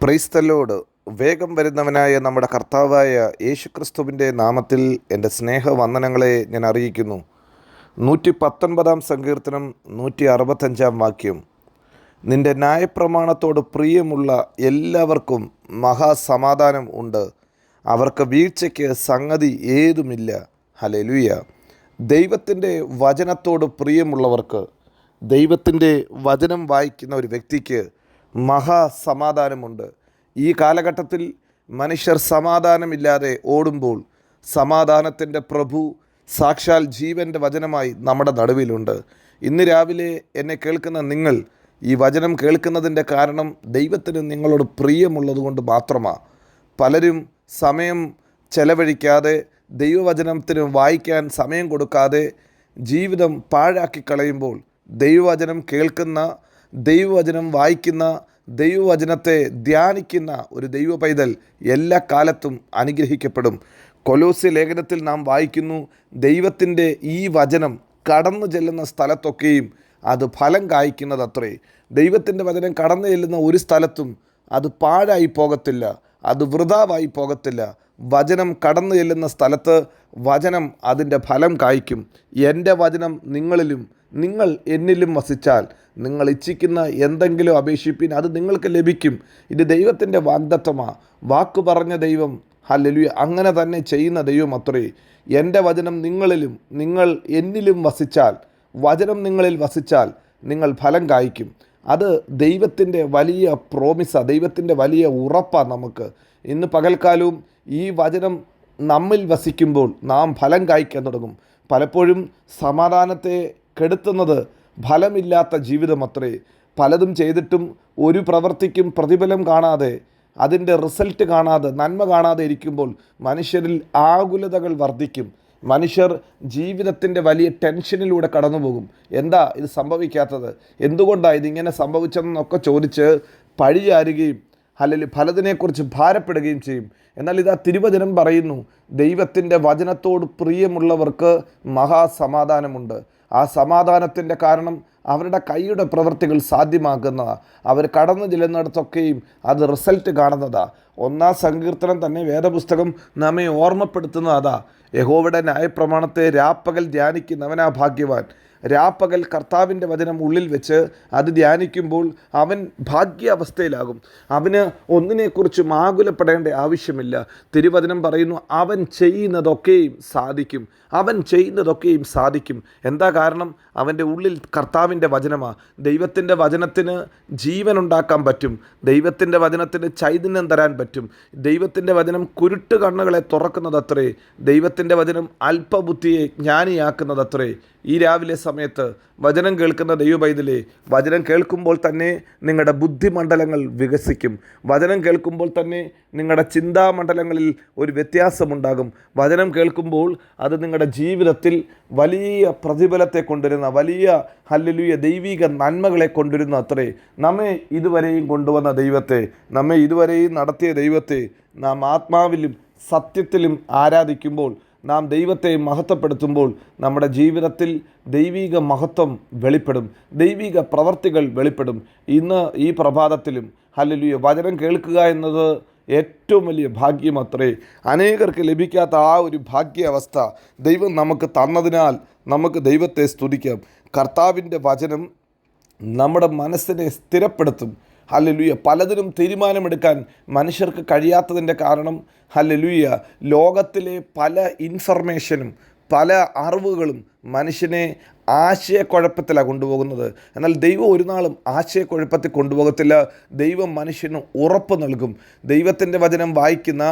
Praise the Lord. വേഗം വരുന്നവനായ നമ്മുടെ കർത്താവായ യേശുക്രിസ്തുവിൻ്റെ നാമത്തിൽ എൻ്റെ സ്നേഹവന്ദനങ്ങളെ ഞാൻ അറിയിക്കുന്നു. 119 സങ്കീർത്തനം 165 വാക്യം. നിൻ്റെ ന്യായപ്രമാണത്തോട് പ്രിയമുള്ള എല്ലാവർക്കും മഹാസമാധാനം ഉണ്ട്, അവർക്ക് വീഴ്ചയ്ക്ക് സംഗതി ഏതുമില്ല. ഹല്ലേലൂയ. ദൈവത്തിൻ്റെ വചനത്തോട് പ്രിയമുള്ളവർക്ക്, ദൈവത്തിൻ്റെ വചനം വായിക്കുന്ന ഒരു വ്യക്തിക്ക് മഹാസമാധാനമുണ്ട്. ഈ കാലഘട്ടത്തിൽ മനുഷ്യർ സമാധാനമില്ലാതെ ഓടുമ്പോൾ സമാധാനത്തിൻ്റെ പ്രഭു സാക്ഷാൽ ജീവൻ്റെ വചനമായി നമ്മുടെ നടുവിലുണ്ട്. ഇന്ന് രാവിലെ എന്നെ കേൾക്കുന്ന നിങ്ങൾ ഈ വചനം കേൾക്കുന്നതിൻ്റെ കാരണം ദൈവത്തിന് നിങ്ങളോട് പ്രിയമുള്ളതുകൊണ്ട് മാത്രമാണ്. പലരും സമയം ചെലവഴിക്കാതെ, ദൈവവചനത്തിന് വായിക്കാൻ സമയം കൊടുക്കാതെ ജീവിതം പാഴാക്കി കളയുമ്പോൾ ദൈവവചനം കേൾക്കുന്ന, ദൈവവചനം വായിക്കുന്ന, ദൈവവചനത്തെ ധ്യാനിക്കുന്ന ഒരു ദൈവ പൈതൽ എല്ലാ കാലത്തും അനുഗ്രഹിക്കപ്പെടും. കൊലോസ്യ ലേഖനത്തിൽ നാം വായിക്കുന്നു, ദൈവത്തിൻ്റെ ഈ വചനം കടന്നു ചെല്ലുന്ന സ്ഥലത്തൊക്കെയും അത് ഫലം കായ്ക്കുന്നതത്രേ. ദൈവത്തിൻ്റെ വചനം കടന്നു ചെല്ലുന്ന ഒരു സ്ഥലത്തും അത് പാഴായി പോകത്തില്ല, അത് വൃഥാവായി പോകത്തില്ല. വചനം കടന്നു ചെല്ലുന്ന സ്ഥലത്ത് വചനം അതിൻ്റെ ഫലം കായ്ക്കും. എൻ്റെ വചനം നിങ്ങളിലും നിങ്ങൾ എന്നിലും വസിച്ചാൽ നിങ്ങൾ ഇച്ഛിക്കുന്ന എന്തെങ്കിലും അപേക്ഷിപ്പിൻ, അത് നിങ്ങൾക്ക് ലഭിക്കും. ഇത് ദൈവത്തിൻ്റെ വാഗ്ദത്തമാണ്. വാക്ക് പറഞ്ഞ ദൈവം, ഹല്ലേലൂയ, അങ്ങനെ തന്നെ ചെയ്യുന്ന ദൈവം അത്രേ. എൻ്റെ വചനം നിങ്ങളിലും നിങ്ങൾ എന്നിലും വസിച്ചാൽ, വചനം നിങ്ങളിൽ വസിച്ചാൽ നിങ്ങൾ ഫലം കായ്ക്കും. അത് ദൈവത്തിൻ്റെ വലിയ പ്രോമിസാണ്, ദൈവത്തിൻ്റെ വലിയ ഉറപ്പാണ് നമുക്ക്. ഇന്ന് പകൽക്കാലവും ഈ വചനം നമ്മിൽ വസിക്കുമ്പോൾ നാം ഫലം കായ്ക്കാൻ തുടങ്ങും. പലപ്പോഴും സമാധാനത്തെ കെടുത്തുന്നത് ഫലമില്ലാത്ത ജീവിതം അത്രേ. പലതും ചെയ്തിട്ടും ഒരു പ്രവൃത്തിക്കും പ്രതിഫലം കാണാതെ, അതിൻ്റെ റിസൾട്ട് കാണാതെ, നന്മ കാണാതെ ഇരിക്കുമ്പോൾ മനുഷ്യരിൽ ആകുലതകൾ വർദ്ധിക്കും. മനുഷ്യർ ജീവിതത്തിൻ്റെ വലിയ ടെൻഷനിലൂടെ കടന്നു പോകും. എന്താ ഇത് സംഭവിക്കാത്തത്, എന്തുകൊണ്ടാണ് ഇതിങ്ങനെ സംഭവിച്ചതെന്നൊക്കെ ചോദിച്ച് പഴിചാരുകയും അല്ലെങ്കിൽ ഫലത്തിനെക്കുറിച്ച് ഭാരപ്പെടുകയും ചെയ്യും. എന്നാൽ ഇതാ തിരുവചനം പറയുന്നു, ദൈവത്തിൻ്റെ വചനത്തോട് പ്രിയമുള്ളവർക്ക് മഹാസമാധാനമുണ്ട്. ആ സമാധാനത്തിൻ്റെ കാരണം അവരുടെ കൈയുടെ പ്രവൃത്തികൾ സാധ്യമാക്കുന്നതാണ്. അവർ കടന്നു ചെല്ലുന്നിടത്തൊക്കെയും അത് റിസൾട്ട് കാണുന്നതാണ്. 1 സങ്കീർത്തനം തന്നെ വേദപുസ്തകം നമ്മെ ഓർമ്മപ്പെടുത്തുന്നത് അതാ. യഹോവയുടെ ന്യായപ്രമാണത്തെ രാപ്പകൽ ധ്യാനിക്കുന്നവനാ ഭാഗ്യവാൻ. രാപ്പകൽ കർത്താവിൻ്റെ വചനം ഉള്ളിൽ വെച്ച് അത് ധ്യാനിക്കുമ്പോൾ അവൻ ഭാഗ്യാവസ്ഥയിലാകും. അവന് ഒന്നിനെക്കുറിച്ചും ആകുലപ്പെടേണ്ട ആവശ്യമില്ല. തിരുവചനം പറയുന്നു, അവൻ ചെയ്യുന്നതൊക്കെയും സാധിക്കും, അവൻ ചെയ്യുന്നതൊക്കെയും സാധിക്കും. എന്താ കാരണം? അവൻ്റെ ഉള്ളിൽ കർത്താവിൻ്റെ വചനമാണ്. ദൈവത്തിൻ്റെ വചനത്തിന് ജീവനുണ്ടാക്കാൻ പറ്റും, ദൈവത്തിൻ്റെ വചനത്തിന് ചൈതന്യം തരാൻ പറ്റും. ദൈവത്തിൻ്റെ വചനം കുരുട്ട് കണ്ണുകളെ തുറക്കുന്നതത്രേ. ദൈവത്തിൻ്റെ വചനം അല്പബുദ്ധിയെ ജ്ഞാനിയാക്കുന്നതത്രേ. ഈ രാവിലെ സമയത്ത് വചനം കേൾക്കുന്ന ദൈവപൈതലേ, വചനം കേൾക്കുമ്പോൾ തന്നെ നിങ്ങളുടെ ബുദ്ധിമണ്ഡലങ്ങൾ വികസിക്കും. വചനം കേൾക്കുമ്പോൾ തന്നെ നിങ്ങളുടെ ചിന്താമണ്ഡലങ്ങളിൽ ഒരു വ്യത്യാസമുണ്ടാകും. വചനം കേൾക്കുമ്പോൾ അത് നിങ്ങളുടെ ജീവിതത്തിൽ വലിയ പ്രതിഫലത്തെ കൊണ്ടുവരുന്ന, വലിയ ഹല്ലേലൂയ ദൈവിക നന്മകളെ കൊണ്ടുവരുന്ന അത്രേ. നമ്മെ ഇതുവരെയും കൊണ്ടുവന്ന ദൈവത്തെ, നമ്മെ ഇതുവരെയും നടത്തിയ ദൈവത്തെ നാം ആത്മാവിലും സത്യത്തിലും ആരാധിക്കുമ്പോൾ, നാം ദൈവത്തെ മഹത്വപ്പെടുത്തുമ്പോൾ നമ്മുടെ ജീവിതത്തിൽ ദൈവിക മഹത്വം വെളിപ്പെടും, ദൈവിക പ്രവർത്തികൾ വെളിപ്പെടും. ഇന്ന് ഈ പ്രഭാതത്തിലും ഹല്ലേലൂയ വചനം കേൾക്കുക എന്നത് ഏറ്റവും വലിയ ഭാഗ്യമത്രേ. അനേകർക്ക് ലഭിക്കാത്ത ആ ഒരു ഭാഗ്യാവസ്ഥ ദൈവം നമുക്ക് തന്നതിനാൽ നമുക്ക് ദൈവത്തെ സ്തുതിക്കാം. കർത്താവിൻ്റെ വചനം നമ്മുടെ മനസ്സിനെ സ്ഥിരപ്പെടുത്തും. ഹല്ലേലൂയ. പലതിനും തീരുമാനമെടുക്കാൻ മനുഷ്യർക്ക് കഴിയാത്തതിൻ്റെ കാരണം ഹല്ലേലൂയ ലോകത്തിലെ പല ഇൻഫർമേഷനും പല അറിവുകളും മനുഷ്യനെ ആശയക്കുഴപ്പത്തിലാണ് കൊണ്ടുപോകുന്നത്. എന്നാൽ ദൈവം ഒരു നാളും ആശയക്കുഴപ്പത്തിൽ കൊണ്ടുപോകത്തില്ല. ദൈവം മനുഷ്യന് ഉറപ്പ് നൽകും. ദൈവത്തിൻ്റെ വചനം വായിക്കുന്ന,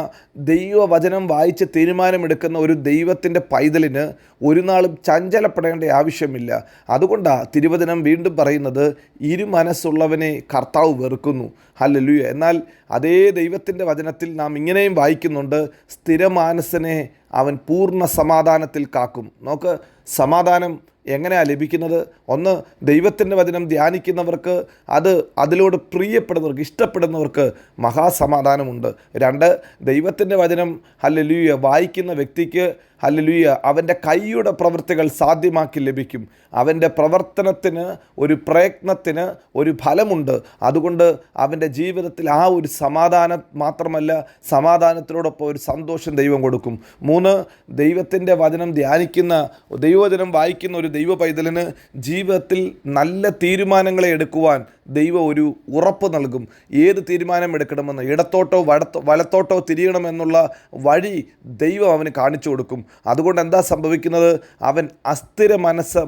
ദൈവവചനം വായിച്ച് തീരുമാനമെടുക്കുന്ന ഒരു ദൈവത്തിൻ്റെ പൈതലിന് ഒരു നാളും ചഞ്ചലപ്പെടേണ്ട ആവശ്യമില്ല. അതുകൊണ്ടാണ് തിരുവചനം വീണ്ടും പറയുന്നത്, ഇരുമനസ്സുള്ളവനെ കർത്താവ് വെറുക്കുന്നു. ഹല്ലേലൂയ. എന്നാൽ അതേ ദൈവത്തിൻ്റെ വചനത്തിൽ നാം ഇങ്ങനെയും വായിക്കുന്നുണ്ട്, സ്ഥിരമാനസനെ അവൻ പൂർണ്ണ സമാധാനത്തിൽ കാക്കും. നോക്ക്, സമാധാനം എങ്ങനെയാണ് ലഭിക്കുന്നത്? ഒന്ന്, ദൈവത്തിൻ്റെ വചനം ധ്യാനിക്കുന്നവർക്ക്, അതിലോട് പ്രിയപ്പെടുന്നവർക്ക്, ഇഷ്ടപ്പെടുന്നവർക്ക് മഹാസമാധാനമുണ്ട്. രണ്ട്, ദൈവത്തിൻ്റെ വചനം ഹല്ലേലൂയ വായിക്കുന്ന വ്യക്തിക്ക് ഹല്ലേലൂയ അവൻ്റെ കൈയുടെ പ്രവൃത്തികൾ സാധ്യമാക്കി ലഭിക്കും. അവൻ്റെ പ്രവർത്തനത്തിന്, ഒരു പ്രയത്നത്തിന് ഒരു ഫലമുണ്ട്. അതുകൊണ്ട് അവൻ്റെ ജീവിതത്തിൽ ആ ഒരു സമാധാനം മാത്രമല്ല, സമാധാനത്തിനോടൊപ്പം ഒരു സന്തോഷം ദൈവം കൊടുക്കും. മൂന്ന്, ദൈവത്തിൻ്റെ വചനം ധ്യാനിക്കുന്ന, ദൈവവചനം വായിക്കുന്ന ഒരു ദൈവ പൈതലിന് ജീവിതത്തിൽ നല്ല തീരുമാനങ്ങളെ എടുക്കുവാൻ ദൈവം ഒരു ഉറപ്പ് നൽകും. ഏത് തീരുമാനം എടുക്കണമെന്ന്, ഇടത്തോട്ടോ വലത്തോട്ടോ തിരിയണമെന്നുള്ള വഴി ദൈവം അവന് കാണിച്ചു കൊടുക്കും. അതുകൊണ്ട് എന്താ സംഭവിക്കുന്നത്? അവൻ അസ്ഥിര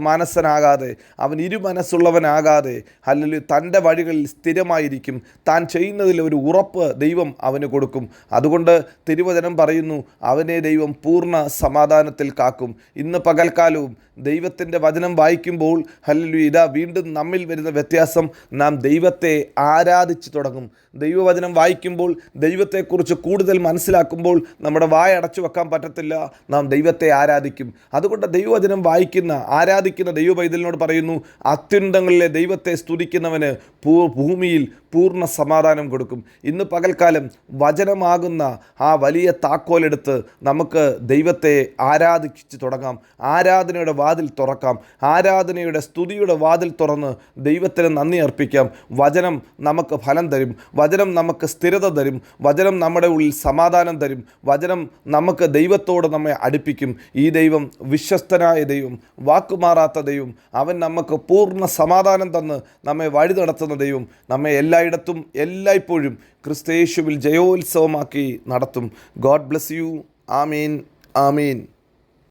മനസ്സനാകാതെ, അവൻ ഇരുമനസ്സുള്ളവനാകാതെ അല്ലെങ്കിൽ തൻ്റെ വഴികളിൽ സ്ഥിരമായിരിക്കും. താൻ ചെയ്യുന്നതിൽ ഒരു ഉറപ്പ് ദൈവം അവന് കൊടുക്കും. അതുകൊണ്ട് തിരുവചനം പറയുന്നു, അവനെ ദൈവം പൂർണ്ണ സമാധാനത്തിൽ കാക്കും. ഇന്ന് പകൽക്കാലവും ദൈവത്തിൻ്റെ വചനം വായിക്കുമ്പോൾ ഹല്ലേലൂയ, ഇതാ വീണ്ടും നമ്മിൽ വരുന്ന വ്യത്യാസം, നാം ദൈവത്തെ ആരാധിച്ചു തുടങ്ങും. ദൈവവചനം വായിക്കുമ്പോൾ, ദൈവത്തെക്കുറിച്ച് കൂടുതൽ മനസ്സിലാക്കുമ്പോൾ നമ്മുടെ വായ അടച്ചു വെക്കാൻ പറ്റത്തില്ല, നാം ദൈവത്തെ ആരാധിക്കും. അതുകൊണ്ട് ദൈവവചനം വായിക്കുന്ന, ആരാധിക്കുന്ന ദൈവ പൈതലിനോട് പറയുന്നു, അത്യുന്നതങ്ങളിലെ ദൈവത്തെ സ്തുതിക്കുന്നവന് ഭൂമിയിൽ പൂർണ്ണ സമാധാനം കൊടുക്കും. ഇന്ന് പകൽക്കാലം വചനമാകുന്ന ആ വലിയ താക്കോലെടുത്ത് നമുക്ക് ദൈവത്തെ ആരാധിച്ച് തുടങ്ങാം. ആരാധനയുടെ വാതിൽ തുറക്കാം. ആരാധനയുടെ സ്തുതിയുടെ വാതിൽ തുറന്ന് ദൈവത്തിന് നന്ദി അർപ്പിക്കാം. വചനം നമുക്ക് ഫലം തരും. വചനം നമുക്ക് സ്ഥിരത തരും. വചനം നമ്മുടെ ഉള്ളിൽ സമാധാനം തരും. വചനം നമുക്ക് ദൈവത്തോട് നമ്മെ അടുപ്പിക്കും. ഈ ദൈവം വിശ്വസ്തനായ ദൈവം, വാക്കുമാറാത്ത ദൈവം. അവൻ നമുക്ക് പൂർണ്ണ സമാധാനം തന്ന് നമ്മെ വഴി നടത്തുന്ന ദൈവം. നമ്മെ എല്ലായിടത്തും എല്ലായ്പ്പോഴും ക്രിസ്തുയേശുവിൽ ജയോത്സവമാക്കി നടത്തും. God bless you. Amin, Amin.